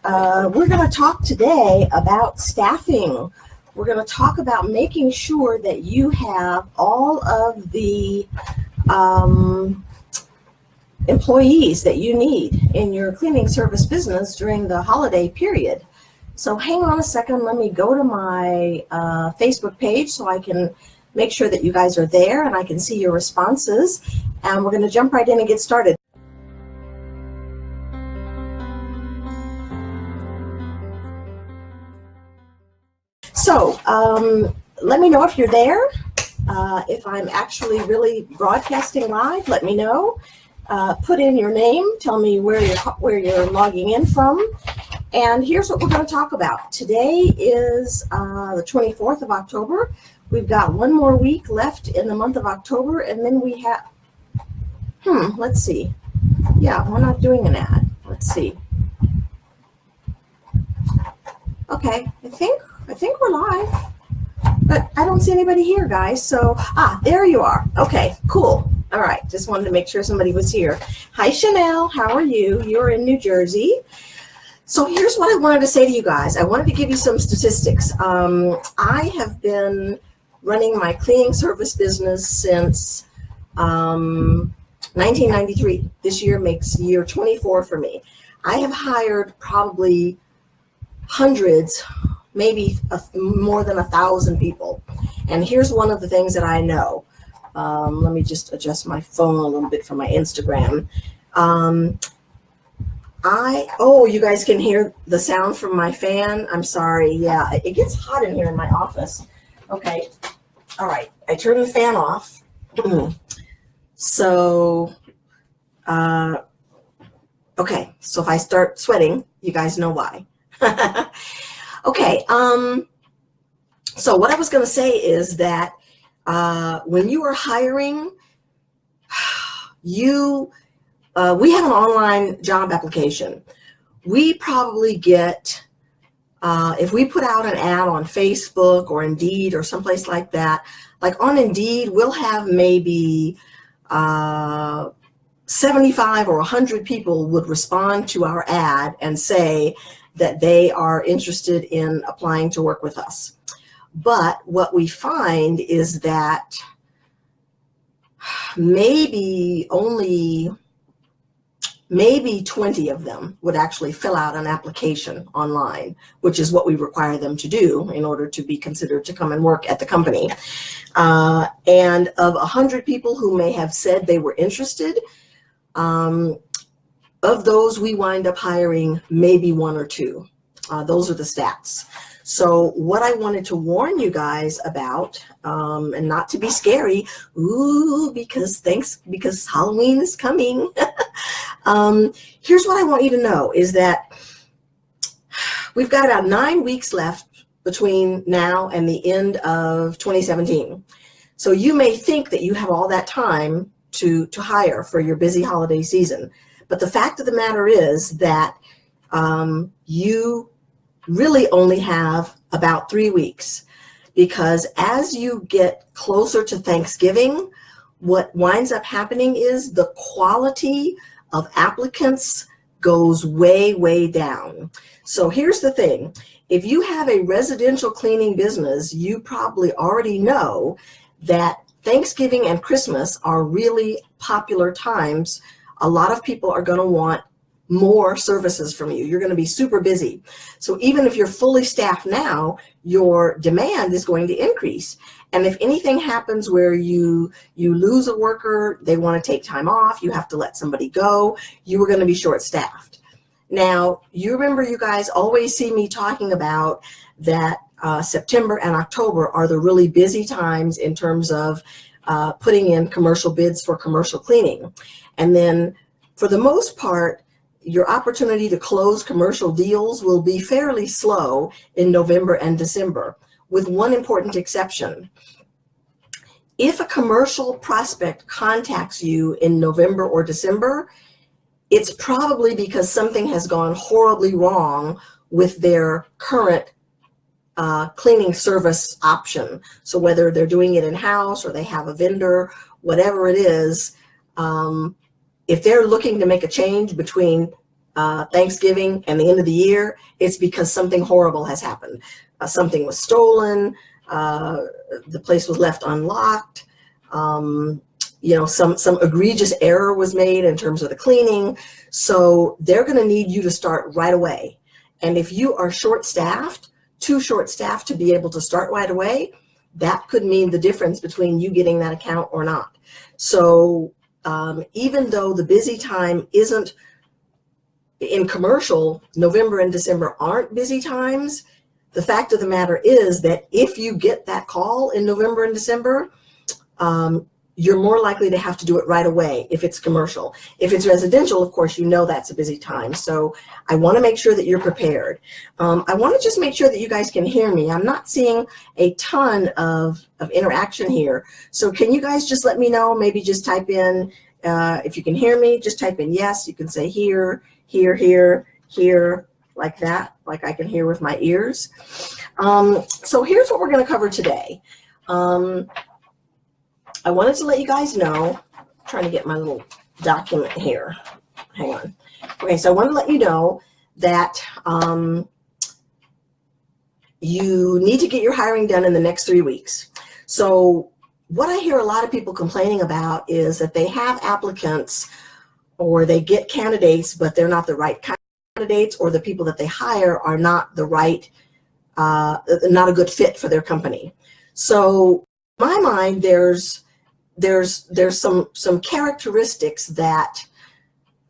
We're going to talk today about staffing. We're going to talk about making sure that you have all of the employees that you need in your cleaning service business during the holiday period. So hang on a second. Let me go to my Facebook page so I can make sure that you guys are there and I can see your responses. And we're going to jump right in and get started. So let me know if you're there. If I'm actually really broadcasting live, let me know. Put in your name. Tell me where you're logging in from. And here's what we're going to talk about. Today is the 24th of October. We've got one more week left in the month of October, and then we have, let's see. Yeah, we're not doing an ad. Let's see. Okay, I think we're live, but I don't see anybody here, guys. So, there you are. Okay, cool. All right, just wanted to make sure somebody was here. Hi, Chanel. How are you? You're in New Jersey. So here's what I wanted to say to you guys. I wanted to give you some statistics. I have been running my cleaning service business since 1993. This year makes year 24 for me. I have hired probably hundreds, maybe more than 1,000 people. And here's one of the things that I know. Let me just adjust my phone a little bit for my Instagram. You guys can hear the sound from my fan. I'm sorry. Yeah, it gets hot in here in my office. Okay. All right. I turn the fan off. So, okay. So if I start sweating, you guys know why. Okay. So what I was going to say is that when you are hiring, we have an online job application. We probably get, if we put out an ad on Facebook or Indeed or someplace like that, like on Indeed, we'll have maybe 75 or 100 people would respond to our ad and say that they are interested in applying to work with us. But what we find is that maybe 20 of them would actually fill out an application online, which is what we require them to do in order to be considered to come and work at the company. And of 100 people who may have said they were interested, of those we wind up hiring maybe one or two. Those are the stats. So what I wanted to warn you guys about, and not to be scary, because Halloween is coming. Here's what I want you to know is that we've got about 9 weeks left between now and the end of 2017. So you may think that you have all that time to hire for your busy holiday season. But the fact of the matter is that you really only have about 3 weeks, because as you get closer to Thanksgiving, what winds up happening is the quality of applicants goes way, way down. So here's the thing. If you have a residential cleaning business, you probably already know that Thanksgiving and Christmas are really popular times. A lot of people are going to want more services from you. You're going to be super busy. So even if you're fully staffed now, your demand is going to increase. And if anything happens where you lose a worker, they want to take time off, you have to let somebody go, you are going to be short-staffed. Now, you remember, you guys always see me talking about that September and October are the really busy times in terms of putting in commercial bids for commercial cleaning. And then for the most part, your opportunity to close commercial deals will be fairly slow in November and December, with one important exception. If a commercial prospect contacts you in November or December, it's probably because something has gone horribly wrong with their current cleaning service option. So whether they're doing it in-house or they have a vendor, whatever it is, if they're looking to make a change between Thanksgiving and the end of the year, it's because something horrible has happened. Something was stolen. The place was left unlocked. Some egregious error was made in terms of the cleaning. So they're going to need you to start right away. And if you are short-staffed, too short-staffed to be able to start right away, that could mean the difference between you getting that account or not. So even though the busy time isn't in commercial, November and December aren't busy times, the fact of the matter is that if you get that call in November and December, you're more likely to have to do it right away if it's commercial. If it's residential, of course, that's a busy time. So I want to make sure that you're prepared. I want to just make sure that you guys can hear me. I'm not seeing a ton of interaction here. So can you guys just let me know, maybe just type in, if you can hear me, just type in yes. You can say here, here, here, here, like that, like I can hear with my ears. So here's what we're going to cover today. I wanted to let you guys know, I'm trying to get my little document here. Hang on. Okay, so I want to let you know that you need to get your hiring done in the next 3 weeks. So what I hear a lot of people complaining about is that they have applicants or they get candidates, but they're not the right kind of candidates, or the people that they hire are not the right, not a good fit for their company. So in my mind, there's some characteristics that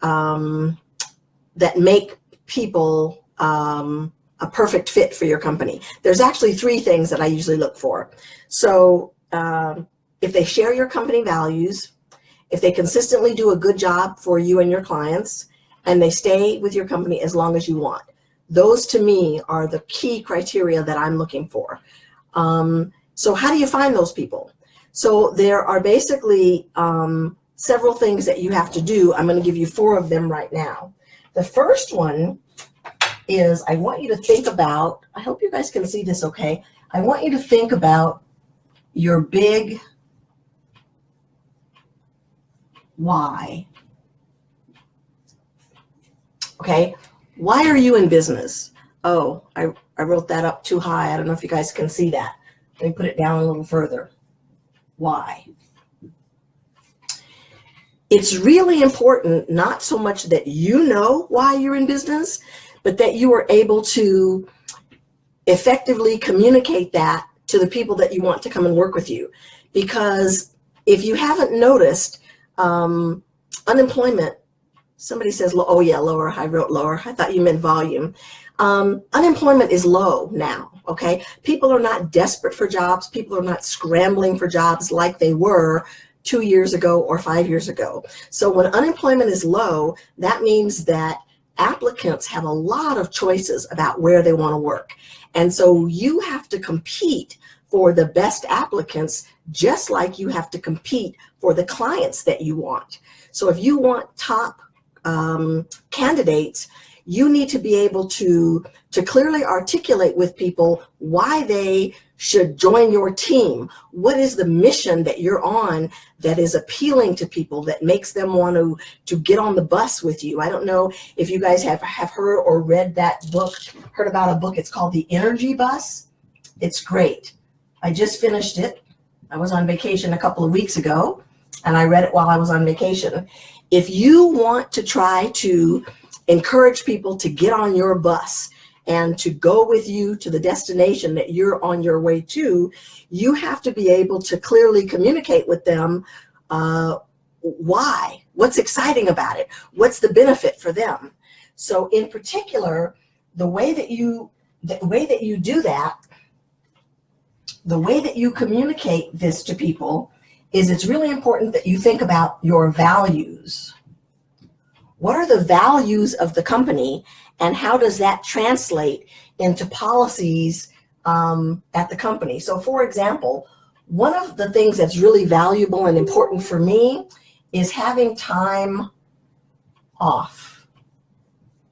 that make people a perfect fit for your company. There's actually 3 things that I usually look for. So if they share your company values, if they consistently do a good job for you and your clients, and they stay with your company as long as you want. Those to me are the key criteria that I'm looking for. So how do you find those people? So there are basically several things that you have to do. I'm going to give you 4 of them right now. The first one is I want you to think about, I hope you guys can see this okay. I want you to think about your big why. Okay, why are you in business? Oh, I wrote that up too high. I don't know if you guys can see that. Let me put it down a little further. Why? It's really important, not so much that you know why you're in business, but that you are able to effectively communicate that to the people that you want to come and work with you. Because if you haven't noticed, unemployment, somebody says, oh yeah, lower, I wrote lower. I thought you meant volume. Unemployment is low now, okay? People are not desperate for jobs. People are not scrambling for jobs like they were 2 years ago or 5 years ago. So when unemployment is low, that means that applicants have a lot of choices about where they want to work. And so you have to compete for the best applicants, just like you have to compete for the clients that you want. So if you want top candidates, you need to be able to clearly articulate with people why they should join your team. What is the mission that you're on that is appealing to people, that makes them want to get on the bus with you? I don't know if you guys have heard or read that book, heard about a book. It's called The Energy Bus. It's great. I just finished it. I was on vacation a couple of weeks ago, and I read it while I was on vacation. If you want to try to encourage people to get on your bus and to go with you to the destination that you're on your way to, you have to be able to clearly communicate with them why, what's exciting about it, what's the benefit for them. So in particular, the way that you do that, the way that you communicate this to people is it's really important that you think about your values. What are the values of the company, and how does that translate into policies at the company? So for example, one of the things that's really valuable and important for me is having time off.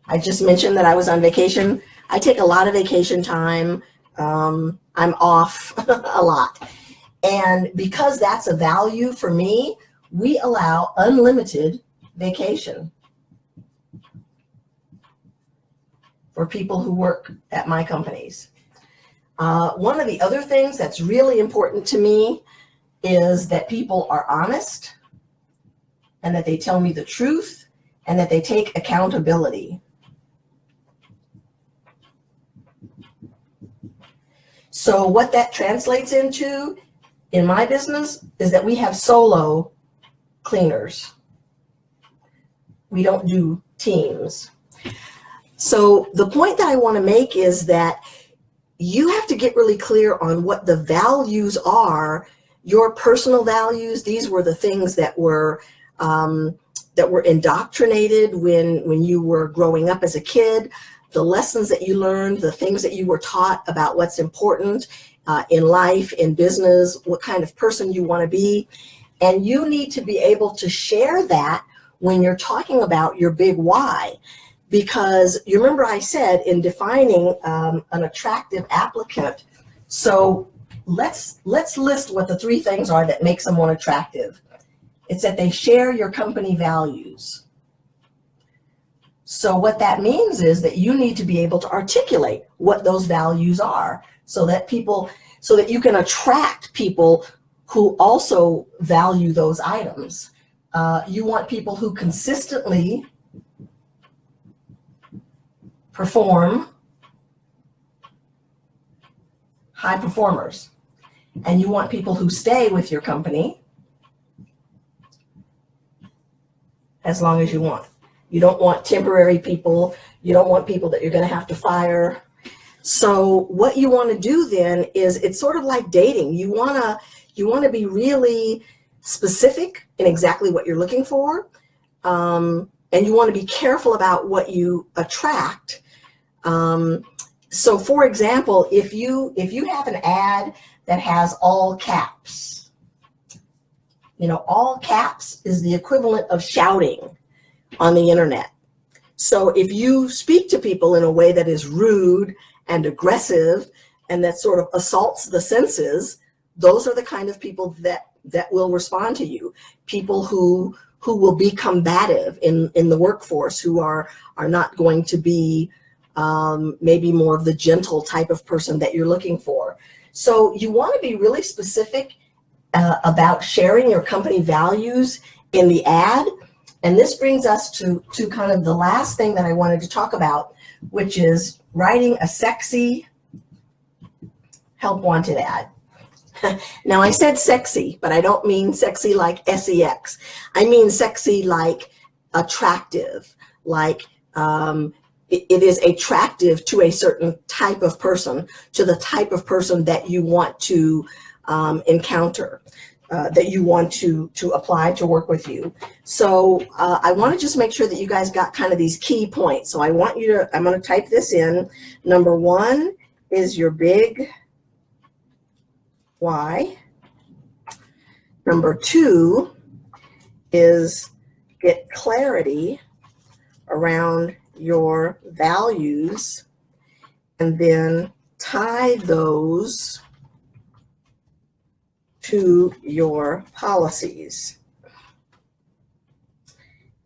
I just mentioned that I was on vacation. I take a lot of vacation time. I'm off a lot. And because that's a value for me, we allow unlimited vacation. for people who work at my companies. One of the other things that's really important to me is that people are honest and that they tell me the truth and that they take accountability. So what that translates into in my business is that we have solo cleaners. We don't do teams. So the point that I want to make is that you have to get really clear on what the values are, your personal values. These were the things that were indoctrinated when you were growing up as a kid, the lessons that you learned, the things that you were taught about what's important in life, in business, what kind of person you want to be. And you need to be able to share that when you're talking about your big why. Because you remember I said in defining an attractive applicant, so let's list what the 3 things are that make someone attractive. It's that they share your company values. So what that means is that you need to be able to articulate what those values are so that you can attract people who also value those items. You want people who consistently perform, high performers. And you want people who stay with your company as long as you want. You don't want temporary people. You don't want people that you're going to have to fire. So what you want to do then is, it's sort of like dating. You want to be really specific in exactly what you're looking for. And you want to be careful about what you attract. So for example, if you have an ad that has all caps, all caps is the equivalent of shouting on the internet. So if you speak to people in a way that is rude and aggressive and that sort of assaults the senses, those are the kind of people that will respond to you. People who will be combative in the workforce, who are not going to be maybe more of the gentle type of person that you're looking for. So you want to be really specific about sharing your company values in the ad. And this brings us to kind of the last thing that I wanted to talk about, which is writing a sexy help wanted ad. Now I said sexy, but I don't mean sexy like sex. I mean sexy like attractive, like it is attractive to a certain type of person, to the type of person that you want to encounter, that you want to apply to work with you. So I want to just make sure that you guys got kind of these key points. So I'm going to type this in. Number 1 is your big why. Number 2 is get clarity around your values and then tie those to your policies.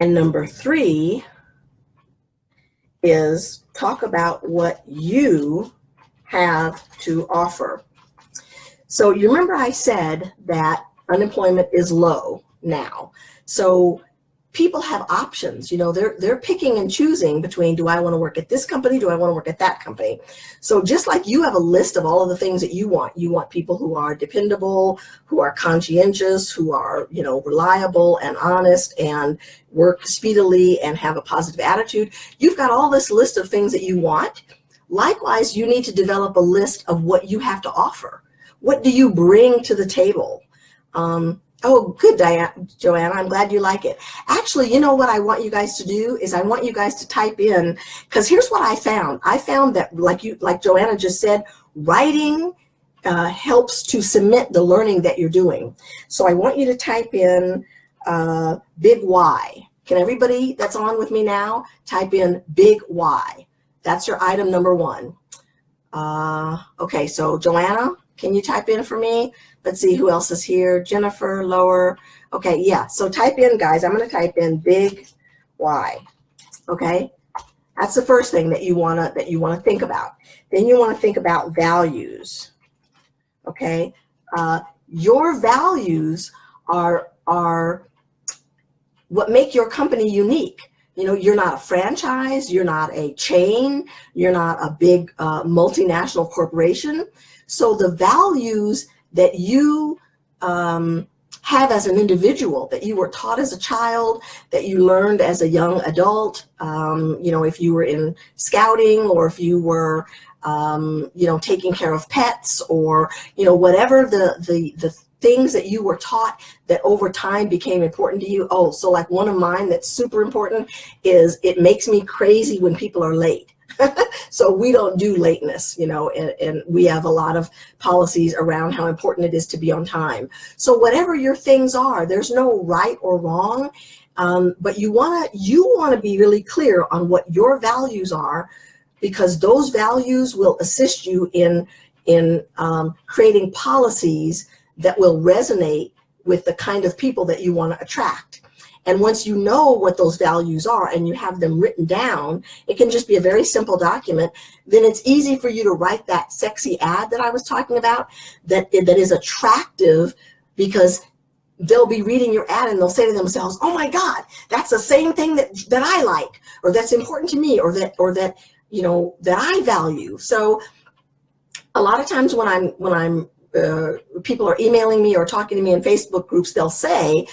And number 3 is talk about what you have to offer. So you remember I said that unemployment is low now. So people have options. They're picking and choosing between, do I want to work at this company? Do I want to work at that company? So just like you have a list of all of the things that you want people who are dependable, who are conscientious, who are, reliable and honest and work speedily and have a positive attitude. You've got all this list of things that you want. Likewise, you need to develop a list of what you have to offer. What do you bring to the table? Oh, good, Joanna. I'm glad you like it. Actually, you know what I want you guys to do is I want you guys to type in, because here's what I found. I found that, like Joanna just said, writing helps to cement the learning that you're doing. So I want you to type in big why. Can everybody that's on with me now type in big why? That's your item number 1. Okay, so Joanna, can you type in for me? Let's see who else is here. Jennifer, lower. Okay, yeah. So type in, guys. I'm going to type in big why. Okay. That's the first thing that you want to think about. Then you want to think about values. Okay, your values are what make your company unique. You're not a franchise, you're not a chain, you're not a big multinational corporation. So the values that you have as an individual, that you were taught as a child, that you learned as a young adult, if you were in scouting, or if you were taking care of pets, or whatever the things that you were taught that over time became important to you. Oh, so like one of mine that's super important is, it makes me crazy when people are late. So we don't do lateness, and we have a lot of policies around how important it is to be on time. So whatever your things are, there's no right or wrong, but you want to be really clear on what your values are, because those values will assist you in creating policies that will resonate with the kind of people that you want to attract. And once you know what those values are and you have them written down, it can just be a very simple document. Then it's easy for you to write that sexy ad that I was talking about, that is attractive, because they'll be reading your ad and they'll say to themselves, oh my God, that's the same thing that I like, or that's important to me, or that that I value. So a lot of times when I'm people are emailing me or talking to me in Facebook groups, they'll say,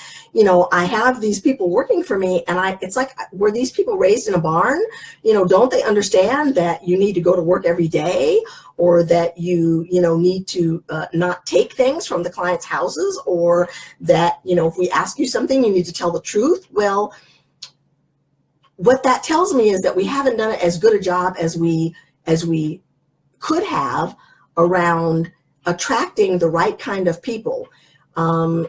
I have these people working for me, and it's like, were these people raised in a barn? Don't they understand that you need to go to work every day, or that you need to not take things from the client's houses, or that if we ask you something, you need to tell the truth? Well, what that tells me is that we haven't done as good a job as we could have around attracting the right kind of people.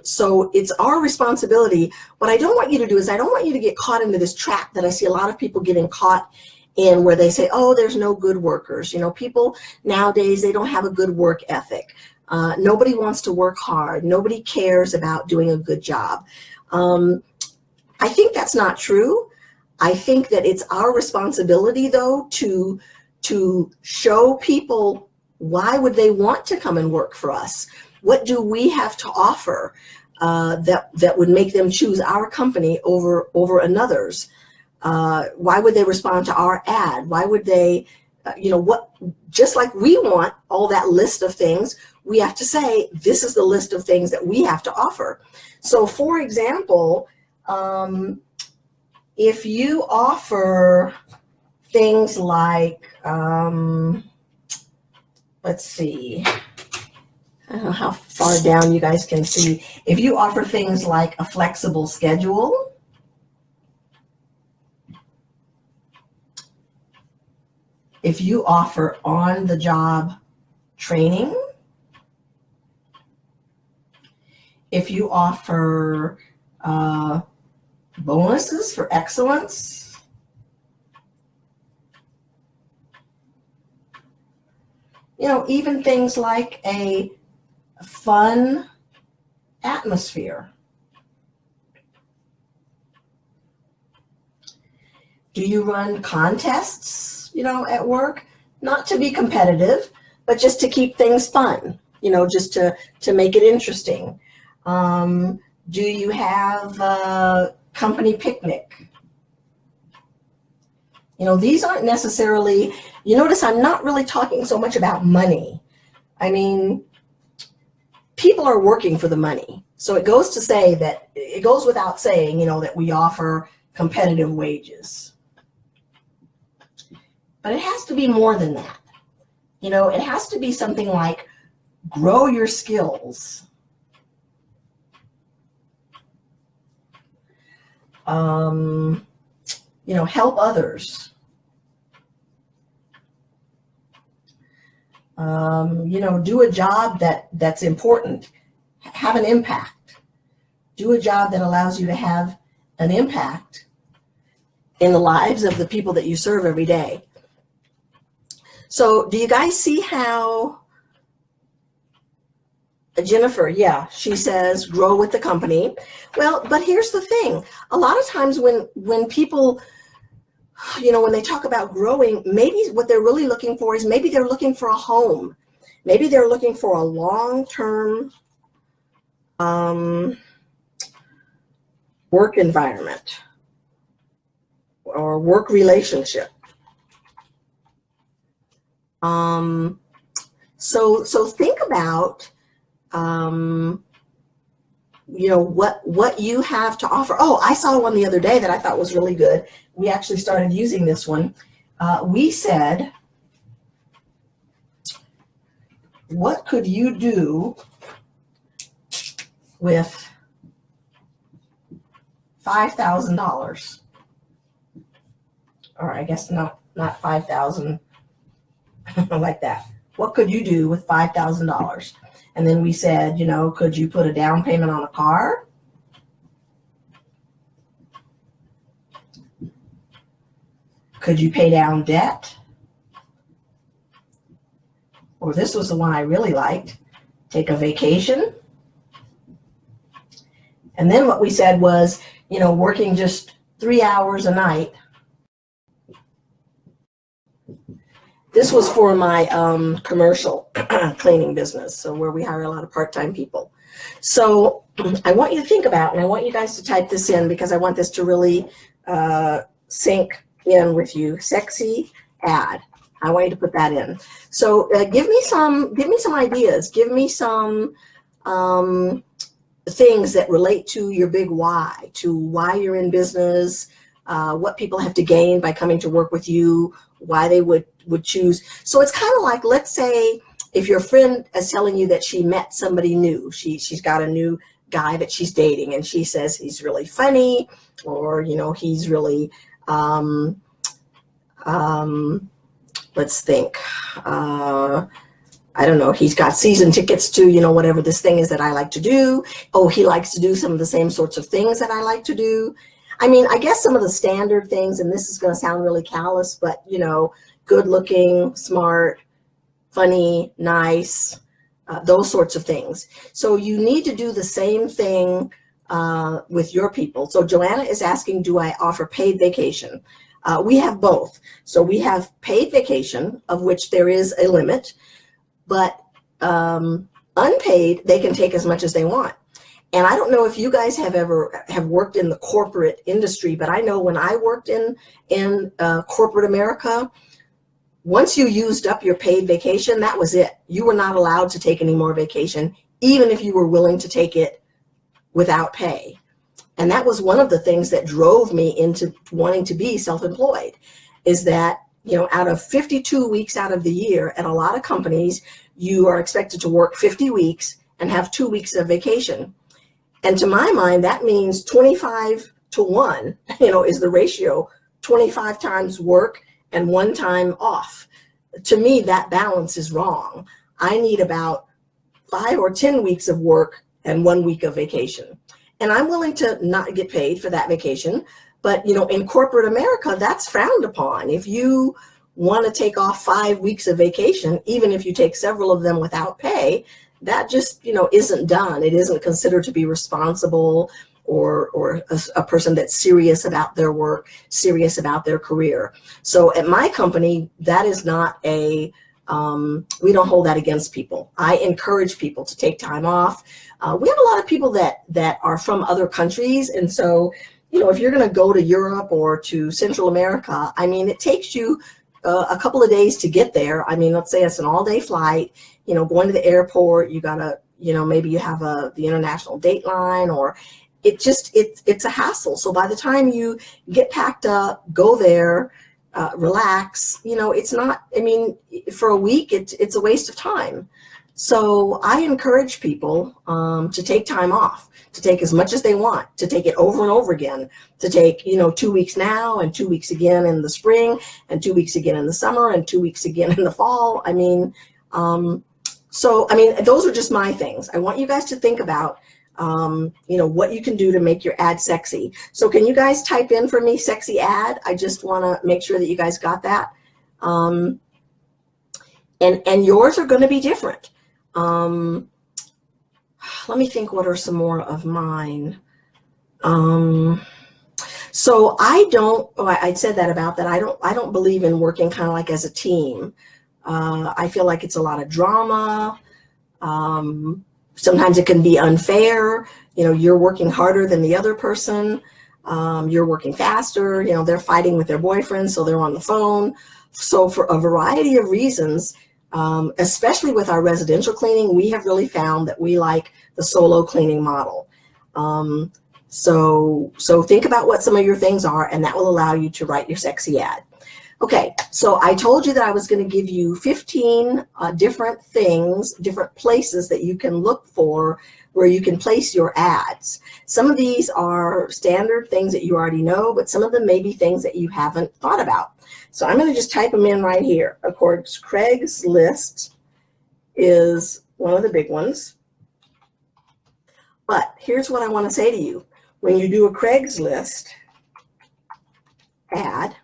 So it's our responsibility. What I don't want you to do is, I don't want you to get caught into this trap that I see a lot of people getting caught in, where they say, oh, there's no good workers. People nowadays, they don't have a good work ethic. Nobody wants to work hard. Nobody cares about doing a good job. I think that's not true. I think that it's our responsibility, though, to show people, why would they want to come and work for us? What do we have to offer that would make them choose our company over another's? Why would they respond to our ad? Why would they, just like we want all that list of things, we have to say, this is the list of things that we have to offer. So for example, if you offer things like, let's see, I don't know how far down you guys can see. If you offer things like a flexible schedule, if you offer on-the-job training, if you offer bonuses for excellence, even things like a fun atmosphere. Do you run contests, at work? Not to be competitive, but just to keep things fun, just to make it interesting. Do you have a company picnic? These aren't necessarily, you notice I'm not really talking so much about money. I mean, people are working for the money. So it goes without saying, that we offer competitive wages. But it has to be more than that. It has to be something like grow your skills. Help others. Do a job that's important. Have an impact. Do a job that allows you to have an impact in the lives of the people that you serve every day. So do you guys see how Jennifer, yeah, she says grow with the company. Well, but here's the thing. A lot of times when people when they talk about growing, maybe what they're really looking for is maybe they're looking for a home. Maybe they're looking for a long-term work environment or work relationship. So think about, what you have to offer. Oh, I saw one the other day that I thought was really good. We actually started using this one. We said, what could you do with $5,000? Or I guess not 5,000 like that. What could you do with $5,000? And then we said, could you put a down payment on a car? Could you pay down debt? Or this was the one I really liked. Take a vacation. And then what we said was, working just 3 hours a night. This was for my commercial cleaning business, so where we hire a lot of part-time people. So I want you to think about, and I want you guys to type this in because I want this to really sink in with you. Sexy ad. I want you to put that in. So give me some ideas. Give me some things that relate to your big why, to why you're in business, what people have to gain by coming to work with you, why they would choose. So it's kind of like, let's say if your friend is telling you that she met somebody new, she's got a new guy that she's dating, and she says he's really funny, or he's really let's think, I don't know, he's got season tickets to whatever this thing is that I like to do. Oh, he likes to do some of the same sorts of things that I like to do. I mean, I guess some of the standard things, and this is going to sound really callous, but good looking, smart, funny, nice, those sorts of things. So you need to do the same thing with your people. So Joanna is asking, do I offer paid vacation? We have both. So we have paid vacation, of which there is a limit, but unpaid, they can take as much as they want. And I don't know if you guys have worked in the corporate industry, but I know when I worked in corporate America, once you used up your paid vacation, that was it. You were not allowed to take any more vacation, even if you were willing to take it without pay. And that was one of the things that drove me into wanting to be self-employed, is that, out of 52 weeks out of the year, at a lot of companies, you are expected to work 50 weeks and have 2 weeks of vacation. And to my mind, that means 25 to 1, is the ratio, 25 times work and 1 time off. To me, that balance is wrong. I need about 5 or 10 weeks of work and 1 week of vacation. And I'm willing to not get paid for that vacation. But, in corporate America, that's frowned upon. If you want to take off 5 weeks of vacation, even if you take several of them without pay, that just, isn't done. It isn't considered to be responsible or a person that's serious about their work, serious about their career. So at my company, that is not we don't hold that against people. I encourage people to take time off. We have a lot of people that are from other countries. And so, if you're going to go to Europe or to Central America, I mean, it takes you a couple of days to get there. I mean, let's say it's an all-day flight, going to the airport, you got to, maybe you have the international date line, or it's a hassle. So by the time you get packed up, go there, relax, it's not, I mean, for a week, it's a waste of time. So I encourage people to take time off, to take as much as they want, to take it over and over again, to take, 2 weeks now and 2 weeks again in the spring and 2 weeks again in the summer and 2 weeks again in the fall. I mean, those are just my things. I want you guys to think about, what you can do to make your ad sexy. So can you guys type in for me, sexy ad? I just want to make sure that you guys got that. And yours are going to be different. Let me think, what are some more of mine? So I said that about that. I don't believe in working kind of like as a team. I feel like it's a lot of drama. Sometimes it can be unfair. You know, you're working harder than the other person. You're working faster. You know, they're fighting with their boyfriend, so they're on the phone. So for a variety of reasons, especially with our residential cleaning, we have really found that we like the solo cleaning model. So think about what some of your things are, and that will allow you to write your sexy ad. Okay, so I told you that I was going to give you 15 different things, different places that you can look for where you can place your ads. Some of these are standard things that you already know, but some of them may be things that you haven't thought about. So I'm going to just type them in right here. Of course, Craigslist is one of the big ones. But here's what I want to say to you. When you do a Craigslist ad,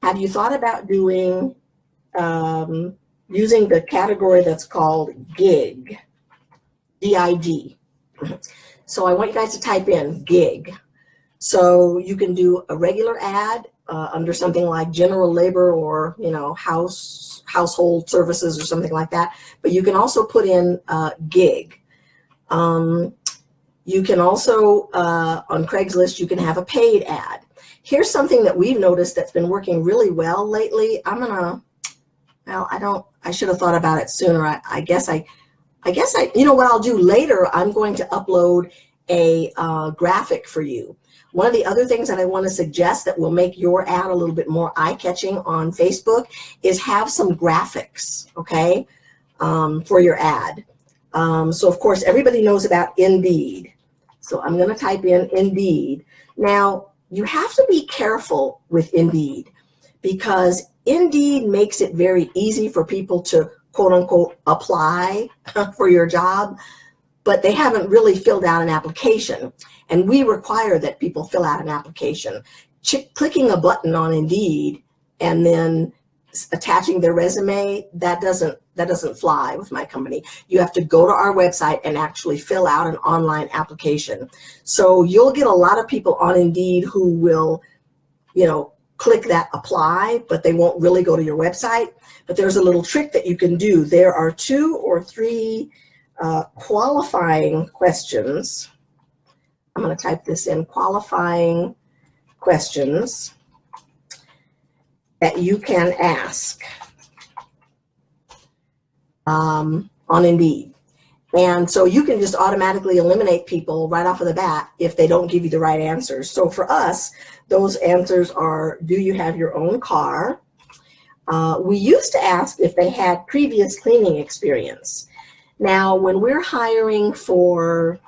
have you thought about doing, using the category that's called gig, G-I-G? So I want you guys to type in gig. So you can do a regular ad under something like general labor or, you know, household services or something like that. But you can also put in gig. You can also, on Craigslist, you can have a paid ad. Here's something that we've noticed that's been working really well lately. I should have thought about it sooner. I guess you know what I'll do later, I'm going to upload a graphic for you. One of the other things that I want to suggest that will make your ad a little bit more eye-catching on Facebook is have some graphics, okay, for your ad. So of course, everybody knows about Indeed. So I'm going to type in Indeed. Now, you have to be careful with Indeed because Indeed makes it very easy for people to quote unquote apply for your job, but they haven't really filled out an application. And we require that people fill out an application. Clicking a button on Indeed and then attaching their resume, that doesn't fly with my company. You have to go to our website and actually fill out an online application. So you'll get a lot of people on Indeed who will, you know, click that apply, but they won't really go to your website. But there's a little trick that you can do. There are 2 or 3 qualifying questions. I'm going to type this in, qualifying questions that you can ask on Indeed. And so you can just automatically eliminate people right off of the bat if they don't give you the right answers. So for us, those answers are, do you have your own car? We used to ask if they had previous cleaning experience. Now, when we're hiring for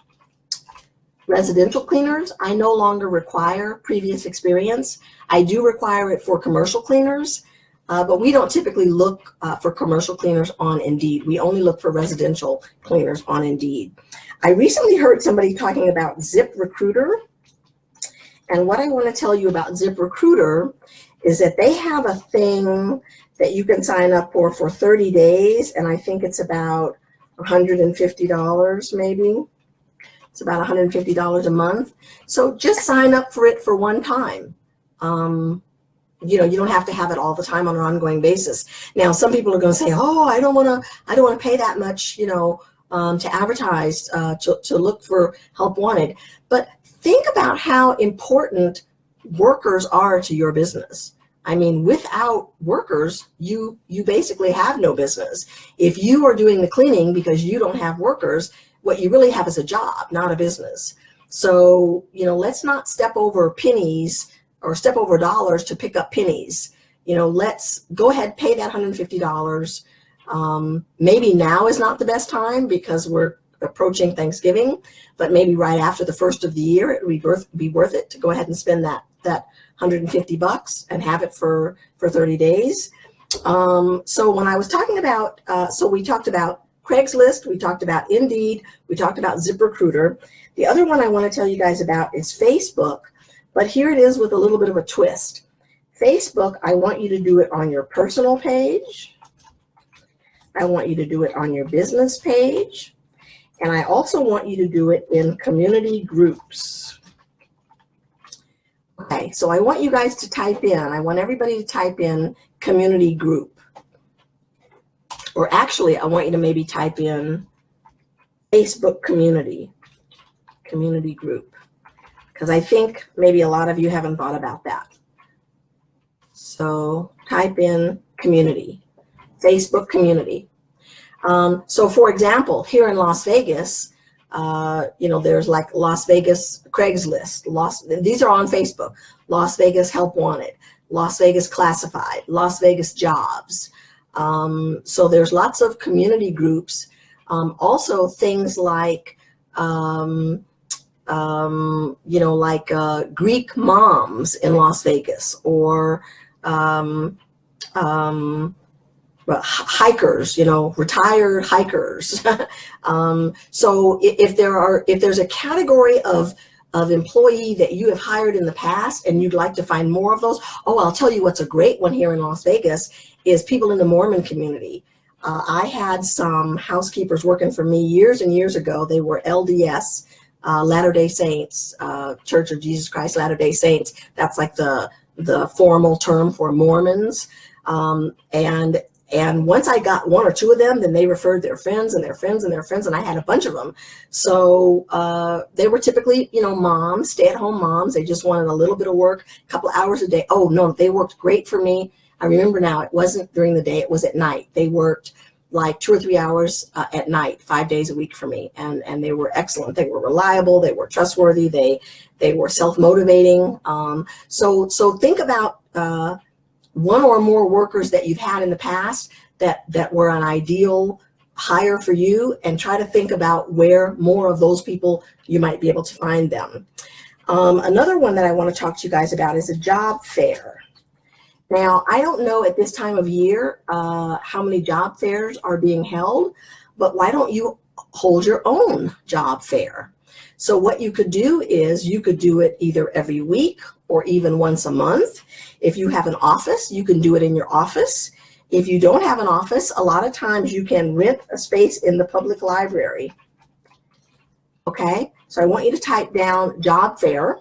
residential cleaners, I no longer require previous experience. I do require it for commercial cleaners, but we don't typically look for commercial cleaners on Indeed. We only look for residential cleaners on Indeed. I recently heard somebody talking about ZipRecruiter, and what I want to tell you about ZipRecruiter is that they have a thing that you can sign up for 30 days, and I think it's about $150 maybe. It's about $150 a month. So just sign up for it for one time. You know, you don't have to have it all the time on an ongoing basis. Now, some people are going to say, "Oh, I don't want to pay that much, you know, to advertise, to look for help wanted." But think about how important workers are to your business. I mean, without workers, you basically have no business. If you are doing the cleaning because you don't have workers, what you really have is a job, not a business. So, you know, let's not step over pennies or step over dollars to pick up pennies. You know, let's go ahead, pay that $150. Maybe now is not the best time because we're approaching Thanksgiving, but maybe right after the first of the year, it would be worth it to go ahead and spend that $150 and have it for 30 days. So when I was talking about, so we talked about Craigslist, we talked about Indeed, we talked about ZipRecruiter. The other one I want to tell you guys about is Facebook, but here it is with a little bit of a twist. Facebook, I want you to do it on your personal page. I want you to do it on your business page. And I also want you to do it in community groups. Okay, so I want you guys to type in, I want everybody to type in community group. Or actually, I want you to maybe type in Facebook community group. Because I think maybe a lot of you haven't thought about that. So type in community, Facebook community. So for example, here in Las Vegas, there's like Las Vegas Craigslist, these are on Facebook, Las Vegas Help Wanted, Las Vegas Classified, Las Vegas Jobs. So there's lots of community groups. Also things like, Greek moms in Las Vegas, or hikers, retired hikers. So if there's a category of employee that you have hired in the past and you'd like to find more of those, I'll tell you what's a great one here in Las Vegas is people in the Mormon community. I had some housekeepers working for me years and years ago. They were LDS, Latter-day Saints, Church of Jesus Christ Latter-day Saints. That's like the formal term for Mormons. And once I got one or two of them, then they referred their friends and their friends and their friends, and I had a bunch of them. So they were typically, moms, stay-at-home moms. They just wanted a little bit of work, a couple hours a day. Oh, no, they worked great for me. I remember now, it wasn't during the day, it was at night. They worked like 2 or 3 hours at night, 5 days a week for me. And they were excellent. They were reliable. They were trustworthy. They were self-motivating. So think about one or more workers that you've had in the past that were an ideal hire for you, and try to think about where more of those people you might be able to find them. Another one that I want to talk to you guys about is a job fair. Now, I don't know at this time of year how many job fairs are being held, but why don't you hold your own job fair? So what you could do is you could do it either every week or even once a month. If you have an office, you can do it in your office. If you don't have an office, a lot of times you can rent a space in the public library. Okay, so I want you to type down job fair.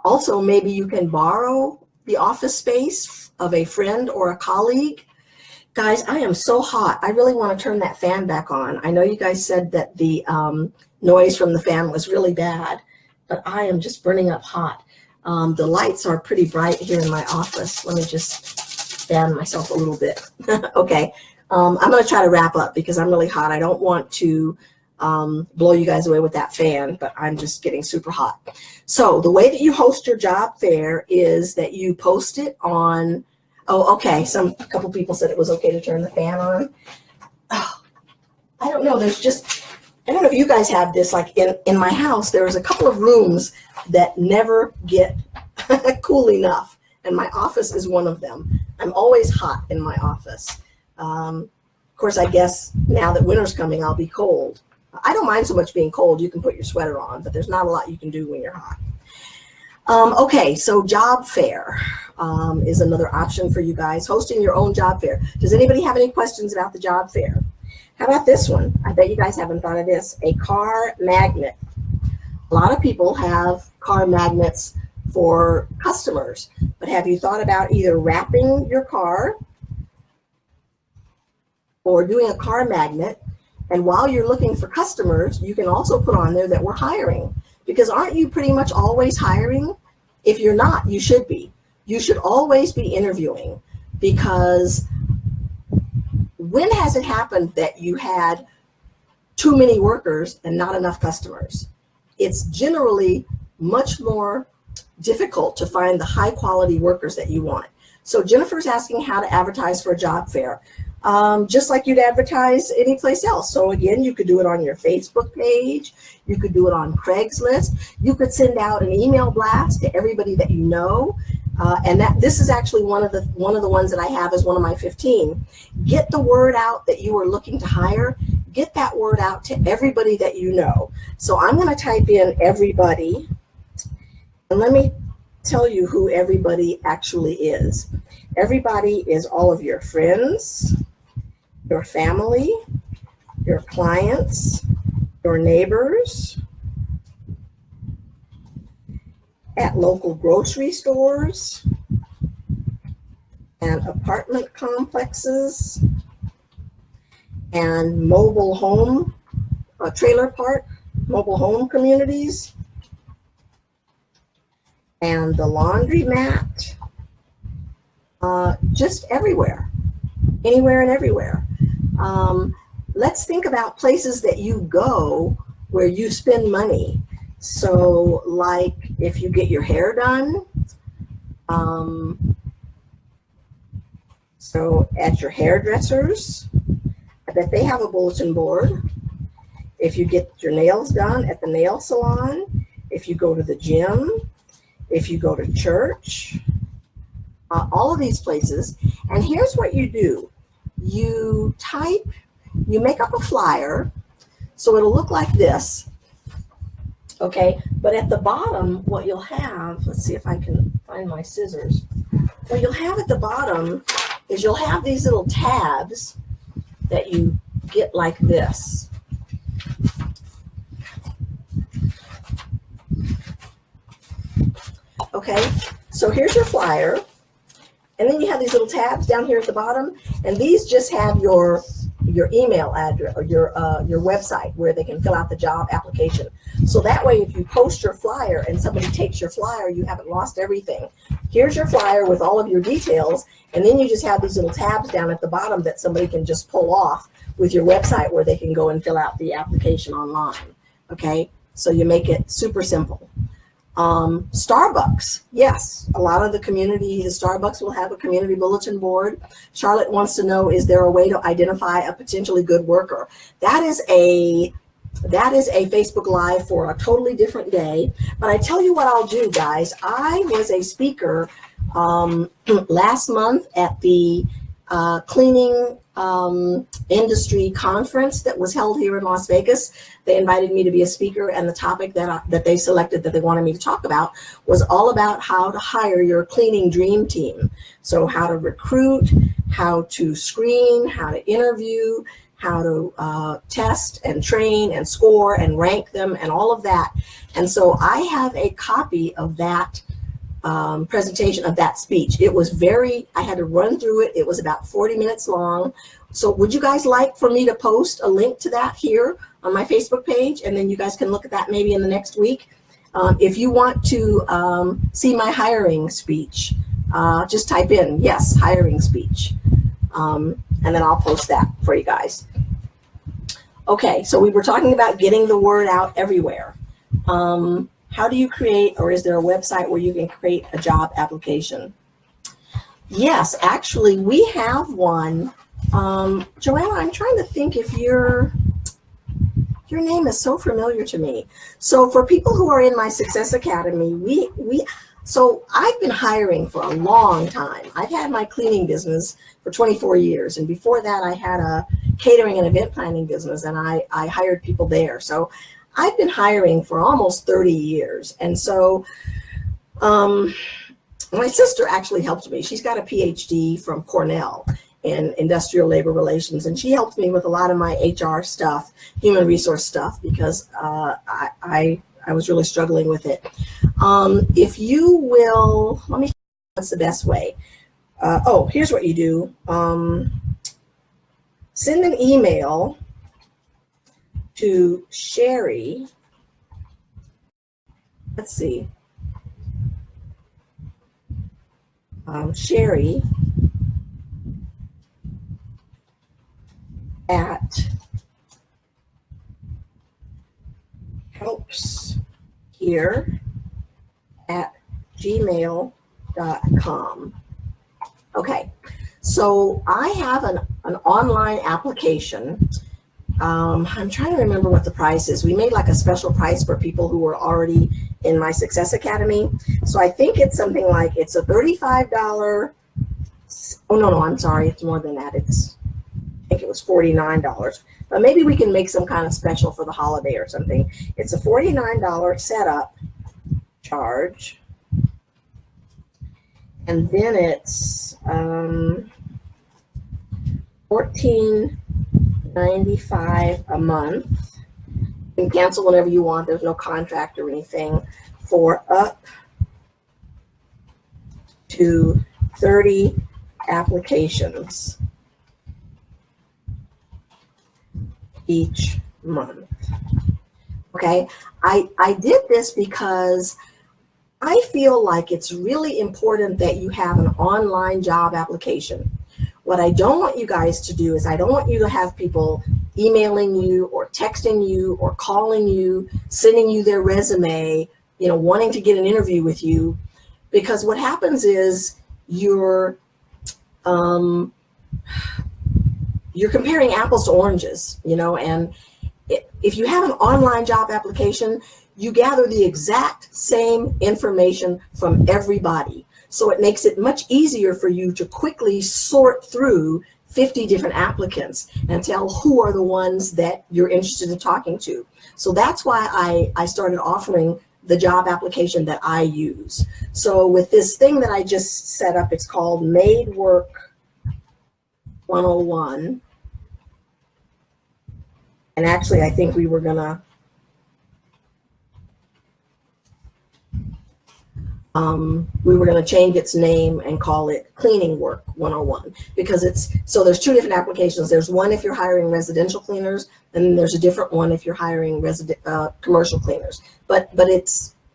Also, maybe you can borrow the office space of a friend or a colleague. Guys, I am so hot. I really want to turn that fan back on. I know you guys said that the noise from the fan was really bad, but I am just burning up hot. The lights are pretty bright here in my office. Let me just fan myself a little bit. Okay, I'm going to try to wrap up because I'm really hot. I don't want to blow you guys away with that fan, but I'm just getting super hot. So the way that you host your job fair is that you post it on, a couple people said it was okay to turn the fan on. Oh, I don't know, I don't know if you guys have this, like in my house, there's a couple of rooms that never get cool enough, and my office is one of them. I'm always hot in my office. Of course, I guess now that winter's coming, I'll be cold. I don't mind so much being cold. You can put your sweater on, but there's not a lot you can do when you're hot. Okay, so job fair is another option for you guys, hosting your own job fair. Does anybody have any questions about the job fair? How about this one? I bet you guys haven't thought of this, a car magnet. A lot of people have car magnets for customers, but have you thought about either wrapping your car or doing a car magnet? And while you're looking for customers, you can also put on there that we're hiring. Because aren't you pretty much always hiring? If you're not, you should be. You should always be interviewing, because when has it happened that you had too many workers and not enough customers? It's generally much more difficult to find the high quality workers that you want. So Jennifer's asking how to advertise for a job fair. Just like you'd advertise any place else. So again, you could do it on your Facebook page. You could do it on Craigslist. You could send out an email blast to everybody that you know. And this is actually one of the ones that I have as one of my 15. Get the word out that you are looking to hire. Get that word out to everybody that you know. So I'm going to type in everybody, and let me tell you who everybody actually is. Everybody is all of your friends, your family, your clients, your neighbors, at local grocery stores and apartment complexes and mobile home, trailer park, mobile home communities, and the laundromat, just everywhere, anywhere and everywhere. Let's think about places that you go where you spend money. So like if you get your hair done, so at your hairdressers, I bet they have a bulletin board. If you get your nails done at the nail salon, if you go to the gym, if you go to church, all of these places. And here's what you do. You make up a flyer, so it'll look like this, okay? But at the bottom, what you'll have, let's see if I can find my scissors. What you'll have at the bottom is you'll have these little tabs that you get like this. Okay, so here's your flyer, and then you have these little tabs down here at the bottom, and these just have your email address or your website where they can fill out the job application. So that way, if you post your flyer and somebody takes your flyer, you haven't lost everything. Here's your flyer with all of your details, and then you just have these little tabs down at the bottom that somebody can just pull off with your website where they can go and fill out the application online. Okay, so you make it super simple. Starbucks, yes, a lot of the Starbucks will have a community bulletin board. Charlotte wants to know, is there a way to identify a potentially good worker? That is a Facebook Live for a totally different day. But I tell you what I'll do, guys. I was a speaker last month at the cleaning industry conference that was held here in Las Vegas. They invited me to be a speaker, and the topic that they selected that they wanted me to talk about was all about how to hire your cleaning dream team. So how to recruit, how to screen, how to interview, how to test and train and score and rank them and all of that. And so I have a copy of that presentation of that speech. It was I had to run through it. It was about 40 minutes long. So would you guys like for me to post a link to that here on my Facebook page? And then you guys can look at that maybe in the next week. If you want to see my hiring speech, just type in, yes, hiring speech. And then I'll post that for you guys. Okay, so we were talking about getting the word out everywhere. How do you create, or is there a website where you can create a job application? Yes, actually, we have one. Joanna, I'm trying to think if your name is so familiar to me. So for people who are in my Success Academy, so I've been hiring for a long time. I've had my cleaning business for 24 years. And before that, I had a catering and event planning business, and I hired people there. So I've been hiring for almost 30 years. And so my sister actually helped me. She's got a PhD from Cornell in industrial labor relations, and she helped me with a lot of my HR stuff, human resource stuff, because I was really struggling with it. If you will, let me see what's the best way. Here's what you do. Send an email to Sherry. Let's see. Sherry at helpshere@gmail.com. Okay, so I have an online application. I'm trying to remember what the price is. We made like a special price for people who were already in my Success Academy. So I think it's something like, it's a $35. Oh, no, I'm sorry. It's more than that. I think it was $49. But maybe we can make some kind of special for the holiday or something. It's a $49 setup charge. And then it's $14.95 a month. You can cancel whenever you want. There's no contract or anything for up to 30 applications each month. Okay, I did this because I feel like it's really important that you have an online job application. What I don't want you guys to do is I don't want you to have people emailing you or texting you or calling you, sending you their resume, wanting to get an interview with you, because what happens is you're comparing apples to oranges, and if you have an online job application, you gather the exact same information from everybody. So it makes it much easier for you to quickly sort through 50 different applicants and tell who are the ones that you're interested in talking to. So that's why I started offering the job application that I use. So with this thing that I just set up, it's called Made Work 101. And actually, I think we were gonna change its name and call it Cleaning Work 101, because there's two different applications. There's one if you're hiring residential cleaners, and then there's a different one if you're hiring commercial cleaners. But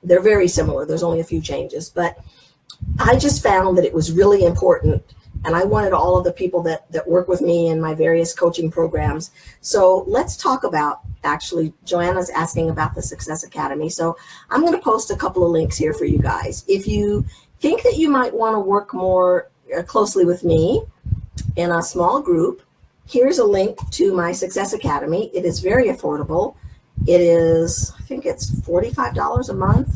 they're very similar. There's only a few changes. But I just found that it was really important, and I wanted all of the people that work with me in my various coaching programs. So let's talk about, actually, Joanna's asking about the Success Academy. So I'm going to post a couple of links here for you guys. If you think that you might want to work more closely with me in a small group, here's a link to my Success Academy. It is very affordable. It is, I think it's $45 a month.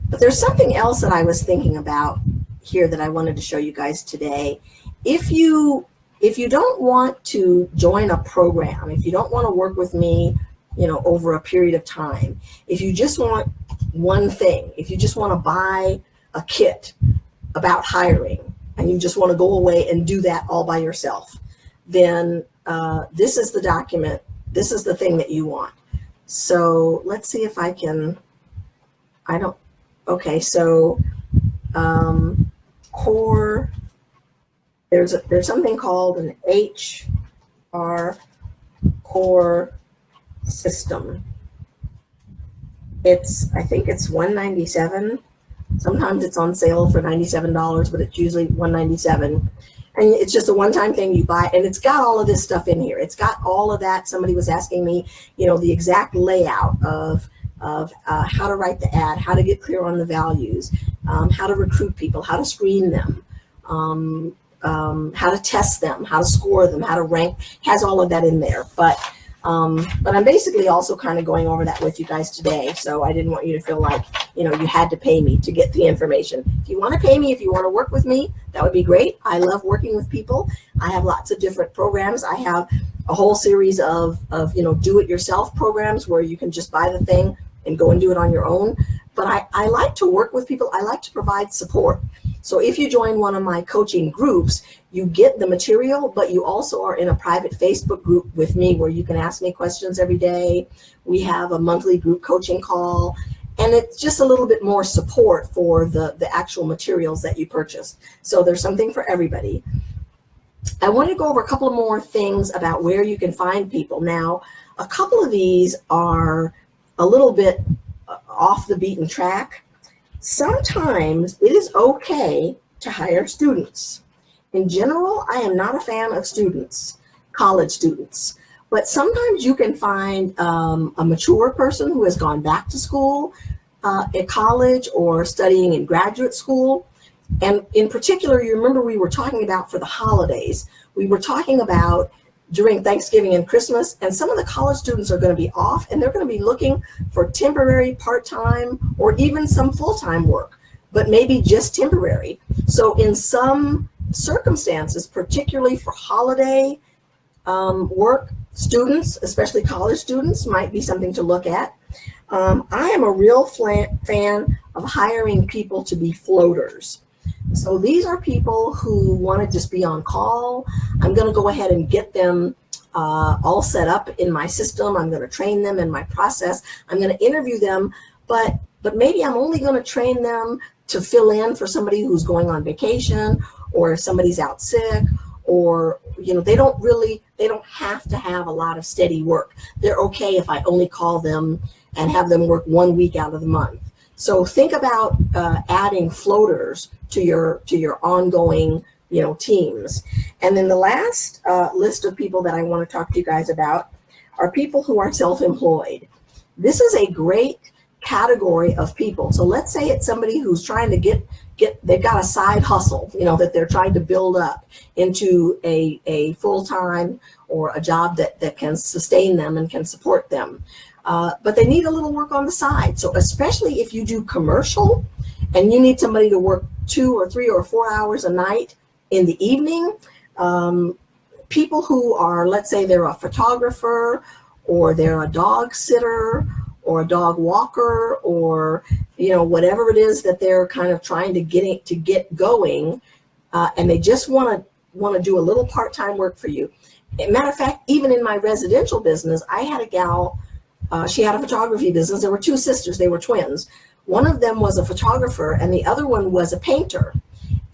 But there's something else that I was thinking about here that I wanted to show you guys today. If you don't want to join a program, if you don't want to work with me, over a period of time, if you just want one thing, if you just want to buy a kit about hiring and you just want to go away and do that all by yourself, then this is the document. This is the thing that you want. So let's see if I can, okay, so core, there's something called an HR core system. I think it's $197. Sometimes it's on sale for $97, but it's usually $197. And it's just a one-time thing you buy, and it's got all of this stuff in here. It's got all of that. Somebody was asking me, the exact layout of how to write the ad, how to get clear on the values, how to recruit people, how to screen them, how to test them, how to score them, how to rank, has all of that in there. But I'm basically also kind of going over that with you guys today. So I didn't want you to feel like, you had to pay me to get the information. If you want to pay me, if you want to work with me, that would be great. I love working with people. I have lots of different programs. I have a whole series of do-it-yourself programs where you can just buy the thing and go and do it on your own. But I like to work with people. I like to provide support. So if you join one of my coaching groups, you get the material, but you also are in a private Facebook group with me where you can ask me questions every day. We have a monthly group coaching call, and it's just a little bit more support for the actual materials that you purchased. So there's something for everybody. I want to go over a couple of more things about where you can find people. Now, a couple of these are a little bit off the beaten track. Sometimes it is okay to hire students. In general, I am not a fan of students, college students, but sometimes you can find a mature person who has gone back to school at college or studying in graduate school. And in particular, you remember we were talking about for the holidays, we were talking about during Thanksgiving and Christmas, and some of the college students are going to be off, and they're going to be looking for temporary, part-time, or even some full-time work, but maybe just temporary. So in some circumstances, particularly for holiday work, students, especially college students, might be something to look at. I am a real fan of hiring people to be floaters. So these are people who want to just be on call. I'm going to go ahead and get them all set up in my system. I'm going to train them in my process. I'm going to interview them, but maybe I'm only going to train them to fill in for somebody who's going on vacation, or if somebody's out sick, or, you know, they don't have to have a lot of steady work. They're okay if I only call them and have them work 1 week out of the month. So think about adding floaters to your ongoing, you know, teams. And then the last list of people that I want to talk to you guys about are people who are self-employed. This is a great category of people. So let's say it's somebody who's trying to they've got a side hustle, you know, that they're trying to build up into a full-time or a job that can sustain them and can support them. But they need a little work on the side. So especially if you do commercial and you need somebody to work 2 or 3 or 4 hours a night in the evening, people who are, let's say they're a photographer, or they're a dog sitter, or a dog walker, or, you know, whatever it is that they're kind of trying to get going, and they just want to do a little part-time work for you. As a matter of fact, even in my residential business, I had a gal, she had a photography business. There were 2 sisters, they were twins. One of them was a photographer and the other one was a painter.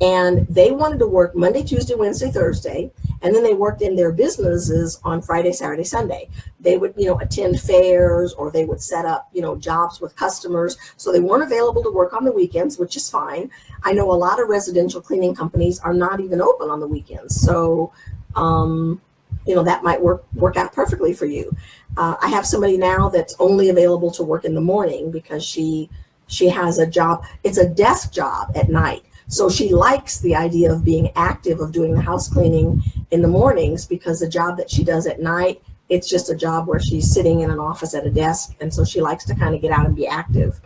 And they wanted to work Monday, Tuesday, Wednesday, Thursday, and then they worked in their businesses on Friday, Saturday, Sunday. They would, you know, attend fairs, or they would set up, you know, jobs with customers. So they weren't available to work on the weekends, which is fine. I know a lot of residential cleaning companies are not even open on the weekends. So, you know, that might work out perfectly for you. I have somebody now that's only available to work in the morning because she has a job. It's a desk job at night. So she likes the idea of being active, of doing the house cleaning in the mornings, because the job that she does at night, it's just a job where she's sitting in an office at a desk. And so she likes to kind of get out and be active.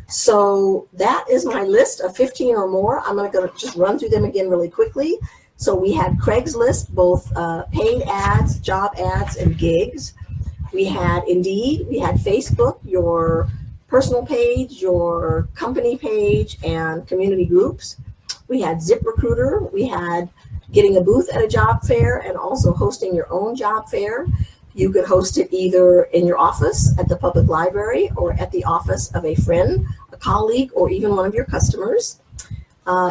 So that is my list of 15 or more. I'm going to just run through them again really quickly. So we had Craigslist, both paid ads, job ads, and gigs. We had Indeed, we had Facebook, your personal page, your company page, and community groups. We had ZipRecruiter. We had getting a booth at a job fair and also hosting your own job fair. You could host it either in your office at the public library, or at the office of a friend, a colleague, or even one of your customers.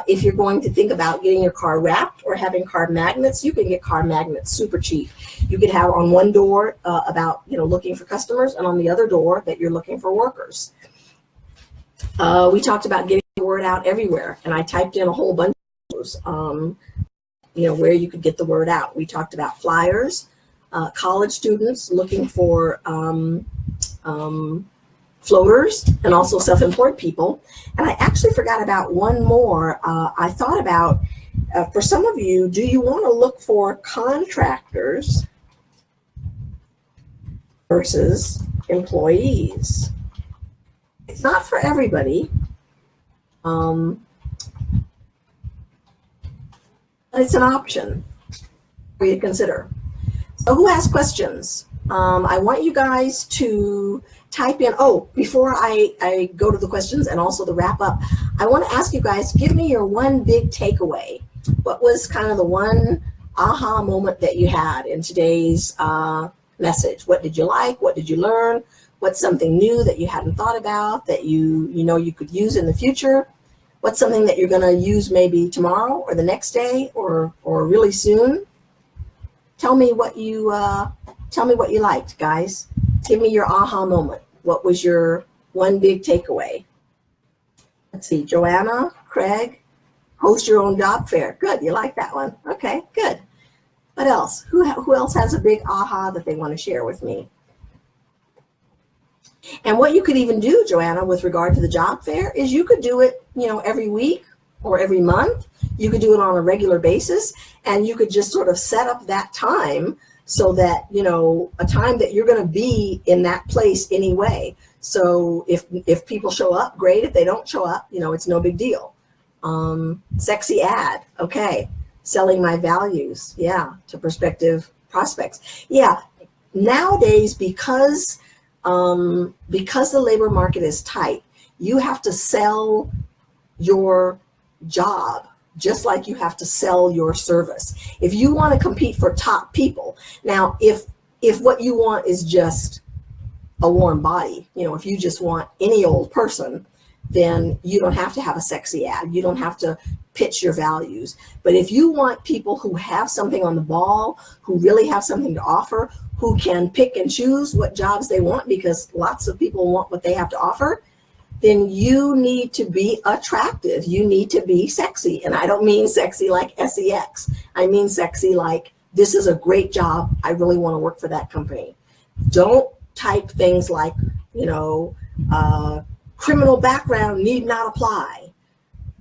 If you're going to think about getting your car wrapped or having car magnets, you can get car magnets super cheap. You could have on one door about, you know, looking for customers, and on the other door that you're looking for workers. We talked about getting the word out everywhere, and I typed in a whole bunch of those, you know, where you could get the word out. We talked about flyers, college students looking for floaters, and also self-employed people. And I actually forgot about one more. I thought about, for some of you, do you want to look for contractors versus employees? It's not for everybody, but it's an option for you to consider. So who has questions? I want you guys to type in, before I go to the questions and also the wrap up, I want to ask you guys, give me your one big takeaway. What was kind of the one aha moment that you had in today's message? What did you like? What did you learn? What's something new that you hadn't thought about that you know you could use in the future? What's something that you're going to use maybe tomorrow or the next day or really soon? Tell me what you liked, guys. Give me your aha moment. What was your one big takeaway? Let's see, Joanna, Craig, host your own job fair. Good, you like that one. Okay, good. What else? Who else has a big aha that they want to share with me? And what you could even do, Joanna, with regard to the job fair is you could do it, you know, every week or every month. You could do it on a regular basis, and you could just sort of set up that time so that, you know, a time that you're going to be in that place anyway. So if people show up, great. If they don't show up, you know, it's no big deal. Sexy ad. Okay. Selling my values. Yeah. To prospective prospects. Yeah. Nowadays, because the labor market is tight, you have to sell your job just like you have to sell your service. If you want to compete for top people, now if what you want is just a warm body, you know, if you just want any old person, then you don't have to have a sexy ad. You don't have to pitch your values. But if you want people who have something on the ball, who really have something to offer, who can pick and choose what jobs they want, because lots of people want what they have to offer, then you need to be attractive. You need to be sexy. And I don't mean sexy like sex. I mean sexy like, this is a great job. I really want to work for that company. Don't type things like, criminal background need not apply,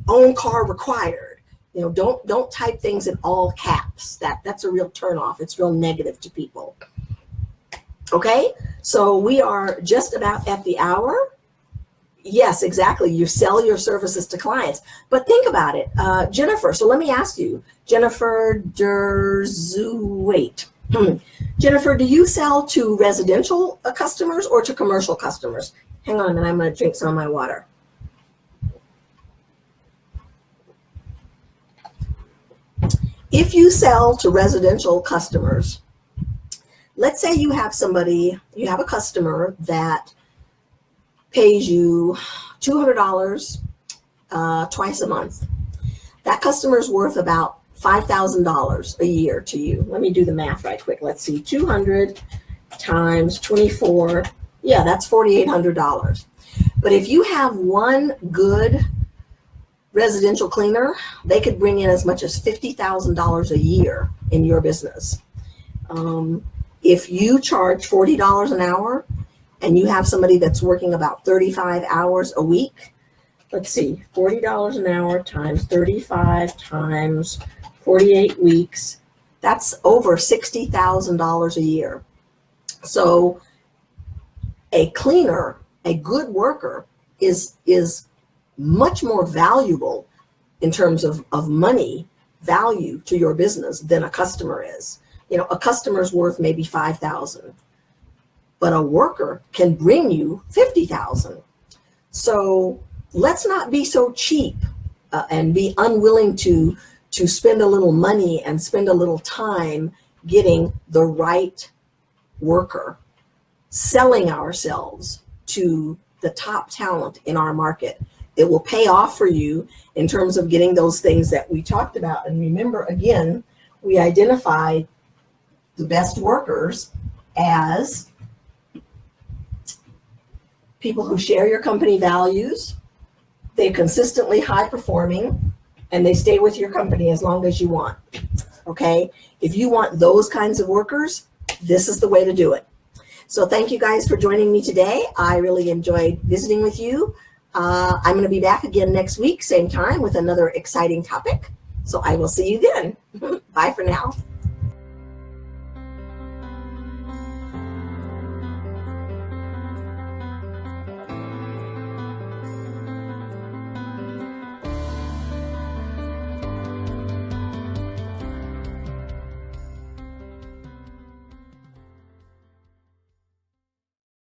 own car required. Don't type things in all caps. That's a real turnoff. It's real negative to people. Okay, so we are just about at the hour. Yes, exactly. You sell your services to clients. But think about it, Jennifer. So let me ask you, Jennifer Derzuwait. Jennifer, do you sell to residential customers or to commercial customers? Hang on a minute, I'm going to drink some of my water. If you sell to residential customers, let's say you have a customer that pays you $200 twice a month. That customer is worth about $5,000 a year to you. Let me do the math right quick. Let's see, 200 times 24. Yeah, that's $4,800. But if you have one good residential cleaner, they could bring in as much as $50,000 a year in your business. If you charge $40 an hour and you have somebody that's working about 35 hours a week, let's see, $40 an hour times 35 times 48 weeks, that's over $60,000 a year. So a cleaner, a good worker is much more valuable in terms of money value to your business than a customer is. A customer's worth maybe $5,000, but a worker can bring you $50,000. So let's not be so cheap and be unwilling to spend a little money and spend a little time getting the right worker, selling ourselves to the top talent in our market. It will pay off for you in terms of getting those things that we talked about. And remember, again, we identified the best workers as people who share your company values, they're consistently high performing, and they stay with your company as long as you want. Okay? If you want those kinds of workers, this is the way to do it. So thank you guys for joining me today. I really enjoyed visiting with you. I'm going to be back again next week, same time, with another exciting topic. So I will see you then. Bye for now.